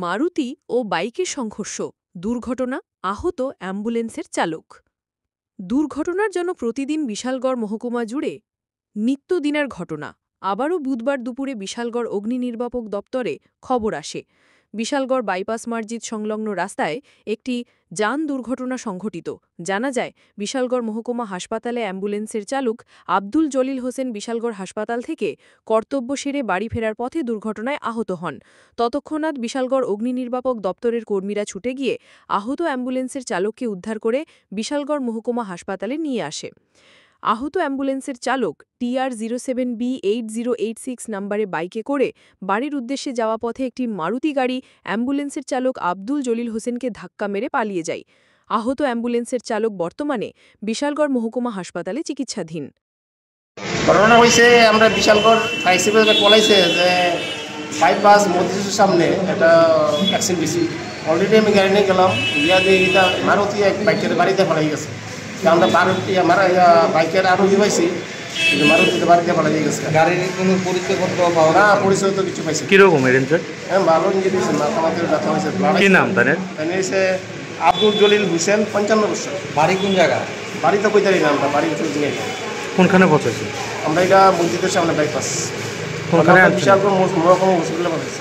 মারুতি ও বাইকের সংঘর্ষ, দুর্ঘটনা, আহত অ্যাম্বুলেন্সের চালক। দুর্ঘটনার জন্য প্রতিদিন বিশালগড় মহকুমা জুড়ে নিত্যদিনের ঘটনা। আবারও বুধবার দুপুরে বিশালগড় অগ্নি নির্বাপক দপ্তরে খবর আসে, বিশালগড় বাইপাস মসজিদ সংলগ্ন রাস্তায় একটি যান দুর্ঘটনা সংঘটিত। জানা যায়, বিশালগড় মহকুমা হাসপাতালে অ্যাম্বুলেন্সের চালক আব্দুল জলিল হোসেন বিশালগড় হাসপাতাল থেকে কর্তব্য সেরে বাড়ি ফেরার পথে দুর্ঘটনায় আহত হন। ততক্ষণাৎ বিশালগড় অগ্নি নির্বাপক দপ্তরের কর্মীরা ছুটে গিয়ে আহত অ্যাম্বুলেন্সের চালককে উদ্ধার করে বিশালগড় মহকুমা হাসপাতালে নিয়ে আসে। আহত অ্যাম্বুলেন্সের চালক TR07B8086 নম্বরে বাইকে করে বাড়ির উদ্দেশ্যে যাওয়া পথে একটি মারুতি গাড়ি অ্যাম্বুলেন্সের চালক আব্দুল জলিল হোসেনকে ধাক্কা মেরে পালিয়ে যায়। আহত অ্যাম্বুলেন্সের চালক বর্তমানে বিশালগড় মহকুমা হাসপাতালে চিকিৎসাধীন। ঘটনা হয়েছে, আমরা বিশালগড় ফায়ার সার্ভিসে পলাইছে যে বাইপাস মসজিদের সামনে একটা অ্যাক্সিডেন্ট বেশি। অলরেডি আমি গাড়ি নিয়ে গেলাম, গিয়া দিয়ে এটা মারুতি এক বাইকের বাড়িতে ফেলাই গেছে। আমরা বাইকের আরোহী পাইছি, কিন্তু মারুতিতে বাড়িতে ফেলাই গেছে। গাড়ির কোনো পরিচয়পত্র পাওয়া না, পরিচয় তো কিছু পাইছি। কিরকম এরেঞ্জার? হ্যাঁ, ভালো ইঞ্জিন দিয়েছে, মাথা মাথায় ব্যথা হয়েছে। কি নাম তাদের? হয়েছে আব্দুল জলিল হোসেন, 55 বছর। বাড়ি কোন জায়গা? বাড়ি তো কইতারি না, আমরা বাড়ি উঠে নিয়ে কোনখানে পৌঁছেছে? আমরা এটা মসজিদের সামনে বাইপাস কোনখানে? বিশালগড় মহকুমা হসপিটালে পৌঁছেছি।